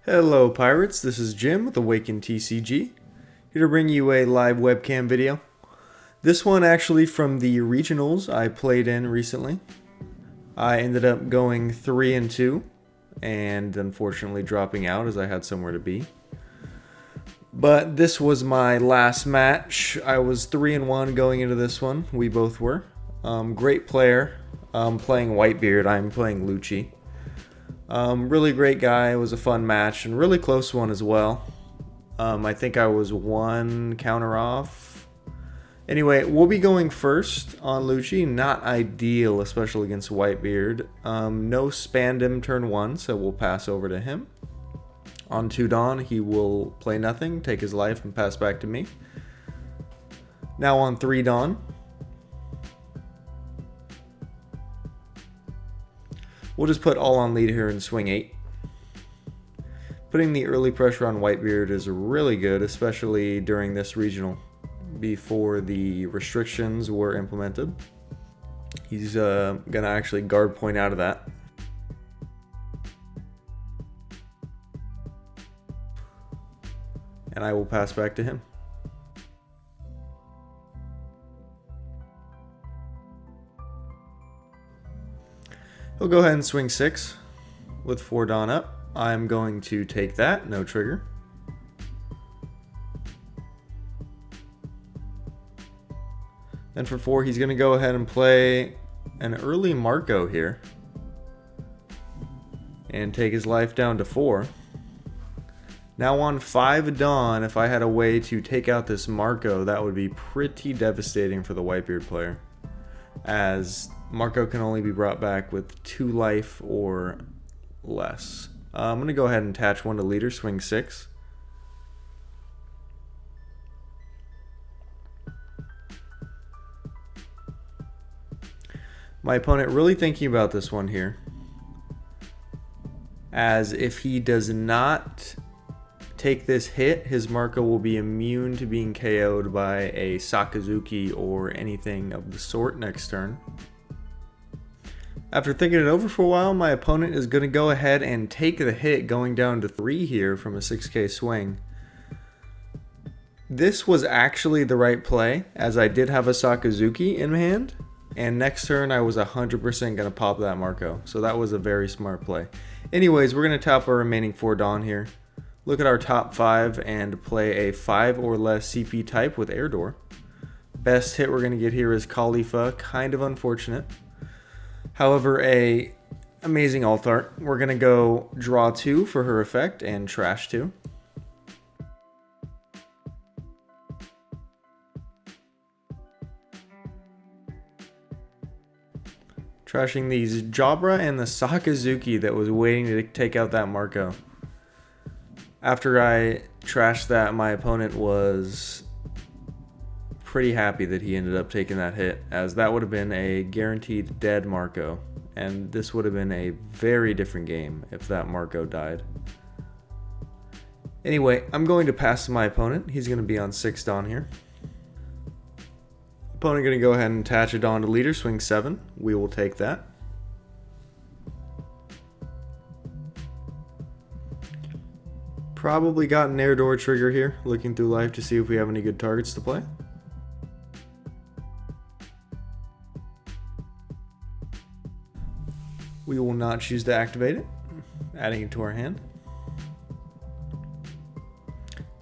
Hello Pirates, this is Jim with AwakenedTCG, here to bring you a live webcam video. This one actually from the regionals I played in recently. I ended up going 3-2 and unfortunately dropping out as I had somewhere to be. But this was my last match. I was 3-1 going into this one, we both were. Great player, playing Whitebeard, I'm playing Lucci. Really great guy. It was a fun match and really close one as well. I think I was one counter off. Anyway, we'll be going first on Lucci. Not ideal, especially against Whitebeard. No spandom turn 1, so we'll pass over to him. On 2 Dawn, he will play nothing, take his life, and pass back to me. Now on 3 Dawn, we'll just put all on lead here and swing 8. Putting the early pressure on Whitebeard is really good, especially during this regional, before the restrictions were implemented. He's gonna actually guard point out of that. And I will pass back to him. He'll go ahead and swing 6 with 4 Dawn up. I'm going to take that, no trigger. Then for 4, he's going to go ahead and play an early Marco here and take his life down to 4. Now on 5 Dawn, if I had a way to take out this Marco, that would be pretty devastating for the Whitebeard player, as Marco can only be brought back with 2 life or less. I'm going to go ahead and attach 1 to leader, swing 6. My opponent really thinking about this one here, as if he does not take this hit, his Marco will be immune to being KO'd by a Sakazuki or anything of the sort next turn. After thinking it over for a while, my opponent is going to go ahead and take the hit going down to 3 here from a 6k swing. This was actually the right play, as I did have a Sakazuki in hand, and next turn I was 100% going to pop that Marco, so that was a very smart play. Anyways, we're going to tap our remaining 4 Dawn here. Look at our top 5 and play a 5 or less CP type with Air Door. Best hit we're going to get here is Khalifa, kind of unfortunate. However, a amazing alt art. We're going to go draw 2 for her effect and trash 2. Trashing these Jabra and the Sakazuki that was waiting to take out that Marco. After I trashed that, my opponent was pretty happy that he ended up taking that hit, as that would have been a guaranteed dead Marco, and this would have been a very different game if that Marco died. Anyway, I'm going to pass to my opponent. He's going to be on 6 Dawn here. Opponent going to go ahead and attach a Dawn to leader, swing 7. We will take that. Probably got an Air Door trigger here, looking through life to see if we have any good targets to play. We will not choose to activate it, adding it to our hand.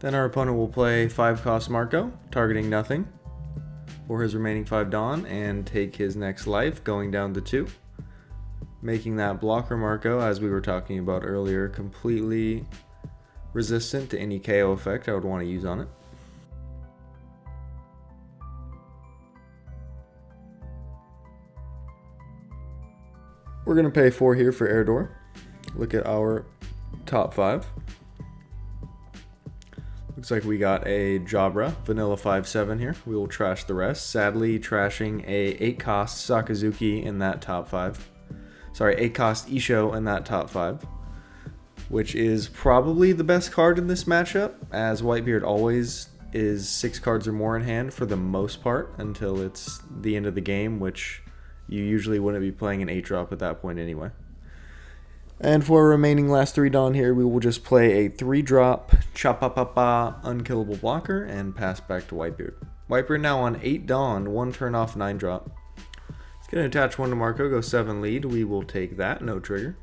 Then our opponent will play 5 cost Marco, targeting nothing for his remaining 5 Dawn, and take his next life, going down to 2. Making that blocker Marco, as we were talking about earlier, completely resistant to any KO effect I would want to use on it. We're going to pay 4 here for Air Door. Look at our top 5. Looks like we got a Jabra, vanilla 5/7 here. We will trash the rest. Sadly, trashing a 8 cost Sakazuki in that top 5. Sorry, 8 cost Isho in that top 5. Which is probably the best card in this matchup, as Whitebeard always is 6 cards or more in hand for the most part until it's the end of the game, which you usually wouldn't be playing an 8-drop at that point anyway. And for our remaining last 3 Dawn here, we will just play a 3-drop Chapapapa unkillable blocker and pass back to Whitebeard. Whitebeard now on 8 Dawn, 1 turn off 9-drop. It's going to attach 1 to Marco, go 7 lead. We will take that, no trigger.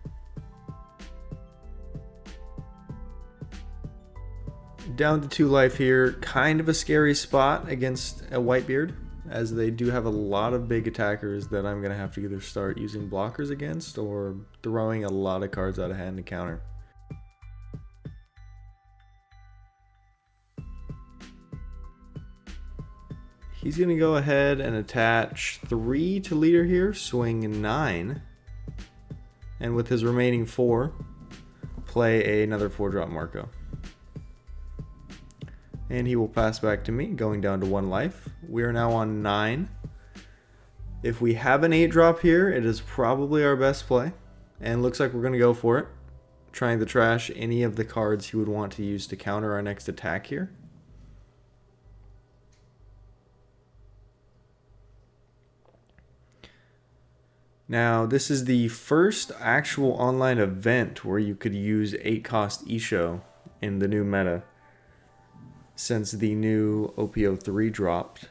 Down to 2 life here, kind of a scary spot against a Whitebeard, as they do have a lot of big attackers that I'm going to have to either start using blockers against or throwing a lot of cards out of hand to counter. He's going to go ahead and attach 3 to leader here, swing 9, and with his remaining 4, play another 4-drop Marco. And he will pass back to me, going down to 1 life. We are now on 9. If we have an 8-drop here, it is probably our best play. And looks like we're going to go for it. Trying to trash any of the cards he would want to use to counter our next attack here. Now, this is the first actual online event where you could use 8-cost Isho in the new meta, since the new OPO3 dropped.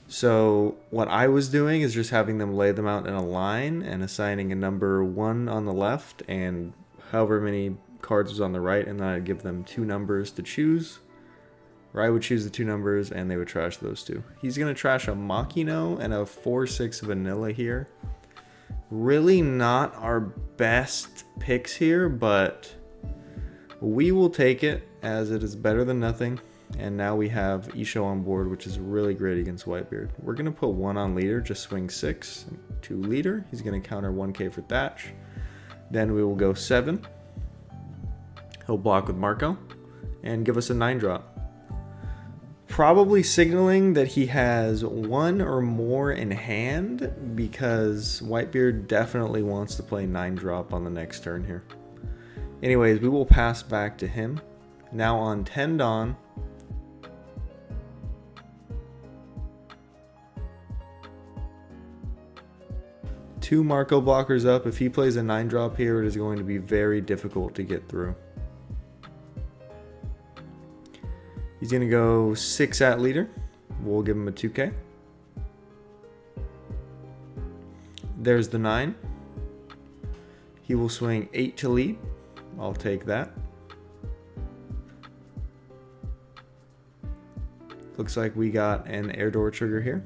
So what I was doing is just having them lay them out in a line and assigning a number 1 on the left and however many cards was on the right, and then I'd give them 2 numbers to choose. Or I would choose the 2 numbers and they would trash those 2. He's going to trash a Makino and a 4/6 vanilla here. Really not our best picks here, but we will take it, as it is better than nothing. And now we have Isho on board, which is really great against Whitebeard. We're going to put 1 on leader, just swing 6 to leader. He's going to counter 1k for Thatch. Then we will go 7. He'll block with Marco and give us a 9-drop. Probably signaling that he has 1 or more in hand, because Whitebeard definitely wants to play 9-drop on the next turn here. Anyways, we will pass back to him. Now on 10 Dawn. Two Marco blockers up. If he plays a 9-drop here, it is going to be very difficult to get through. He's going to go 6 at leader. We'll give him a 2k. There's the 9. He will swing 8 to lead. I'll take that. Looks like we got an air door trigger here.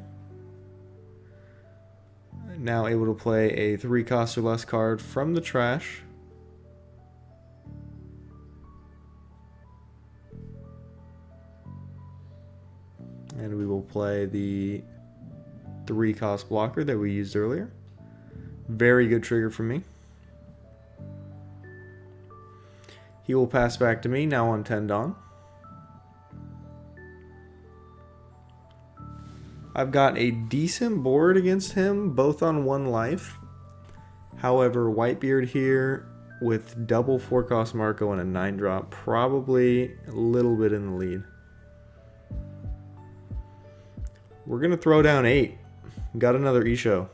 Now able to play a 3-cost or less card from the trash. And we will play the 3-cost blocker that we used earlier. Very good trigger for me. He will pass back to me, now on 10 Dawn. I've got a decent board against him, both on 1 life. However, Whitebeard here with double 4-cost Marco and a 9-drop, probably a little bit in the lead. We're going to throw down 8. Got another Isho.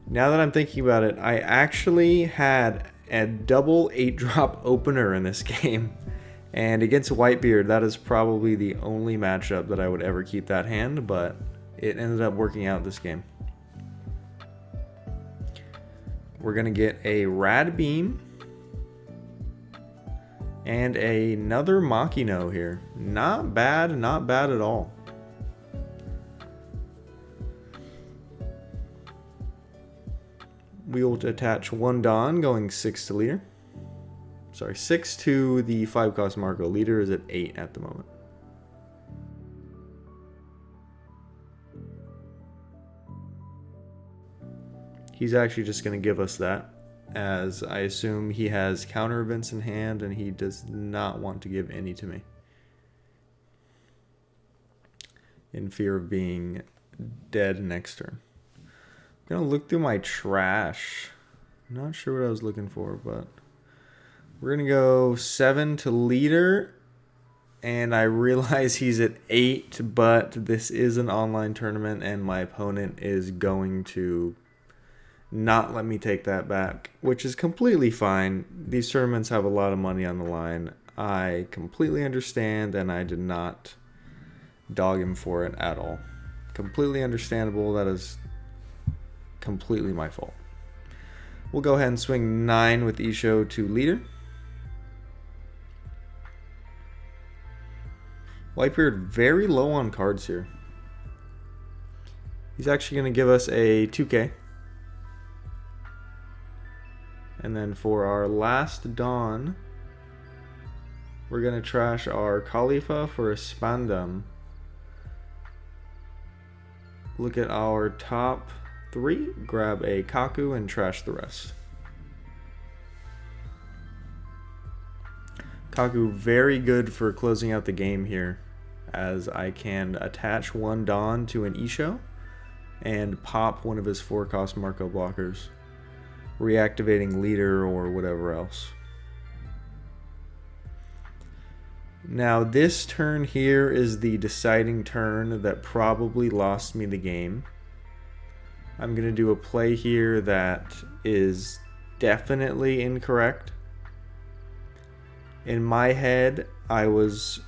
Now that I'm thinking about it, I actually had a double 8-drop opener in this game. And against Whitebeard, that is probably the only matchup that I would ever keep that hand, but it ended up working out this game. We're going to get a Rad Beam and another Makino here. Not bad at all. We will attach 1 Dawn, going 6 to leader. Sorry, 6 to the 5-cost Marco. Leader is at 8 at the moment. He's actually just going to give us that, as I assume he has counter events in hand and he does not want to give any to me, in fear of being dead next turn. I'm going to look through my trash. Not sure what I was looking for, but we're going to go 7 to leader, and I realize he's at 8, but this is an online tournament, and my opponent is going to not let me take that back, which is completely fine. These tournaments have a lot of money on the line. I completely understand, and I did not dog him for it at all. Completely understandable. That is completely my fault. We'll go ahead and swing 9 with Isho to leader. Whitebeard very low on cards here. He's actually going to give us a 2K. And then for our last Dawn, we're going to trash our Khalifa for a Spandam. Look at our top 3, grab a Kaku and trash the rest. Kaku very good for closing out the game here, as I can attach one Dawn to an Isho and pop one of his 4-cost Marco blockers, reactivating leader or whatever else. Now this turn here is the deciding turn that probably lost me the game. I'm going to do a play here that is definitely incorrect. In my head, I was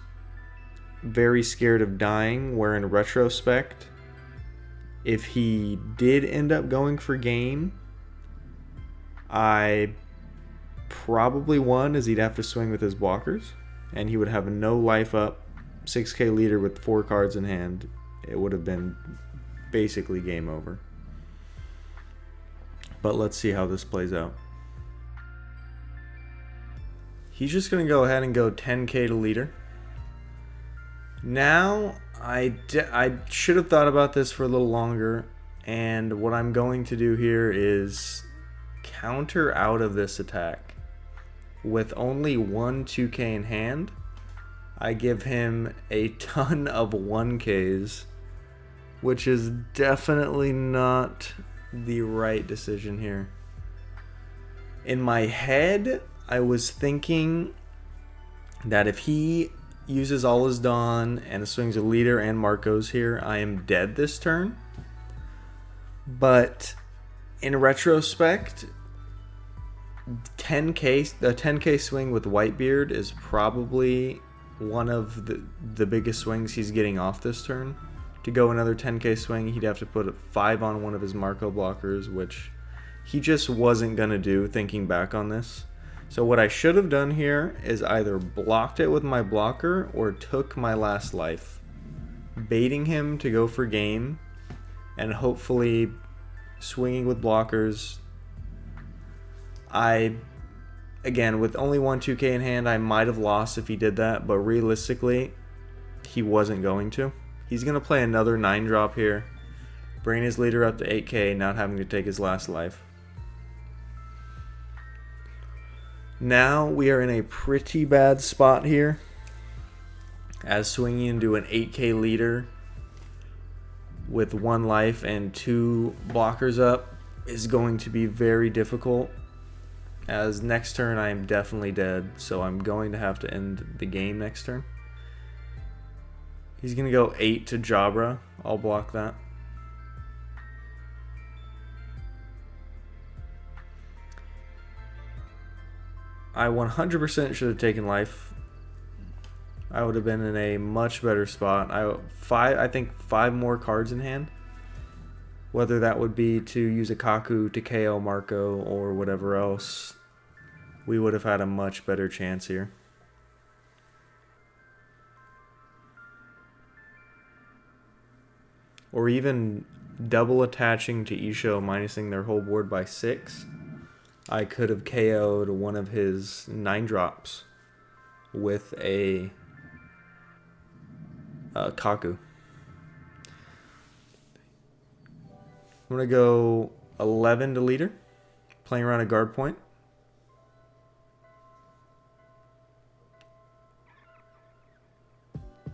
very scared of dying, where in retrospect, if he did end up going for game, I probably won, as he'd have to swing with his blockers, and he would have no life up, 6k leader with 4 cards in hand. It would have been basically game over. But let's see how this plays out. He's just going to go ahead and go 10k to leader. Now, I should have thought about this for a little longer, and what I'm going to do here is counter out of this attack. With only 1 2k in hand, I give him a ton of 1ks, which is definitely not the right decision here. In my head, I was thinking that if he uses all his Dawn and swings a leader and Marcos here, I am dead this turn. But in retrospect, the 10k swing with Whitebeard is probably one of the biggest swings he's getting off this turn. To go another 10k swing, he'd have to put a 5 on one of his Marco blockers, which he just wasn't going to do, thinking back on this. So what I should have done here is either blocked it with my blocker or took my last life, baiting him to go for game, and hopefully swinging with blockers. Again, with only 1 2k in hand, I might have lost if he did that, but realistically, he wasn't going to. He's going to play another 9-drop here, bring his leader up to 8k, not having to take his last life. Now we are in a pretty bad spot here, as swinging into an 8k leader with 1 life and 2 blockers up is going to be very difficult, as next turn I am definitely dead, so I'm going to have to end the game next turn. He's going to go 8 to Jabra. I'll block that. I 100% should have taken life. I would have been in a much better spot. I think 5 more cards in hand. Whether that would be to use a Kaku to KO Marco or whatever else, we would have had a much better chance here. Or even double attaching to Isho, minusing their whole board by 6. I could have KO'd one of his 9-drops with a Kaku. I'm going to go 11 to leader, playing around a guard point.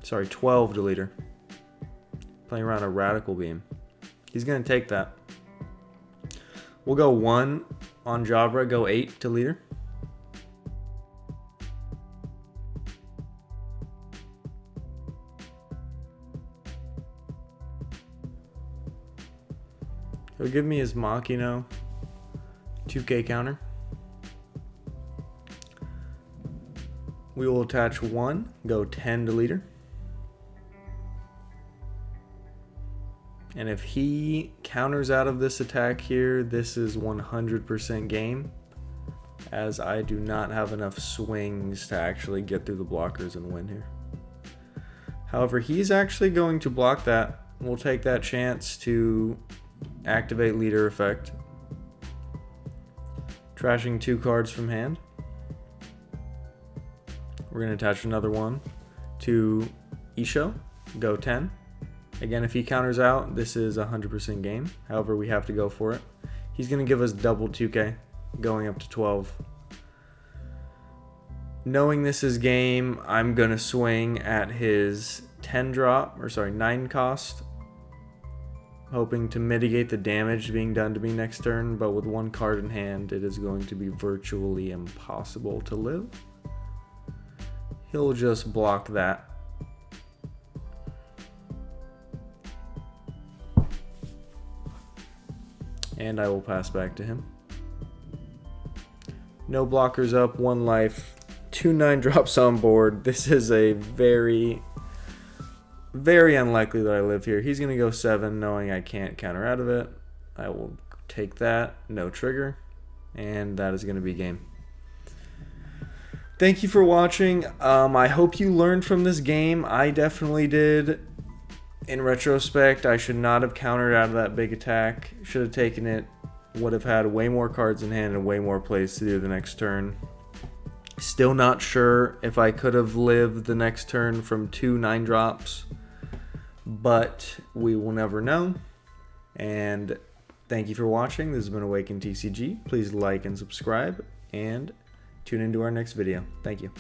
Sorry, 12 to leader, playing around a radical beam. He's going to take that. We'll go 1 on Jabra, go 8 to leader. He'll give me his Makino. 2K counter. We will attach 1, go 10 to leader. And if he counters out of this attack here, this is 100% game, as I do not have enough swings to actually get through the blockers and win here. However, he's actually going to block that. We'll take that chance to activate leader effect. Trashing 2 cards from hand. We're going to attach another one to Isho, go 10. Again, if he counters out, this is 100% game. However, we have to go for it. He's going to give us double 2K, going up to 12. Knowing this is game, I'm going to swing at his 9 cost, hoping to mitigate the damage being done to me next turn, but with 1 card in hand, it is going to be virtually impossible to live. He'll just block that. And I will pass back to him. No blockers up, 1 life, 2 9-drops on board. This is a very unlikely that I live here. He's going to go 7, knowing I can't counter out of it. I will take that, no trigger, and that is going to be game. Thank you for watching. I hope you learned from this game. I definitely did. In retrospect, I should not have countered out of that big attack. Should have taken it. Would have had way more cards in hand and way more plays to do the next turn. Still not sure if I could have lived the next turn from 2 9-drops, but we will never know. And thank you for watching. This has been AwakenedTCG. Please like and subscribe, and tune into our next video. Thank you.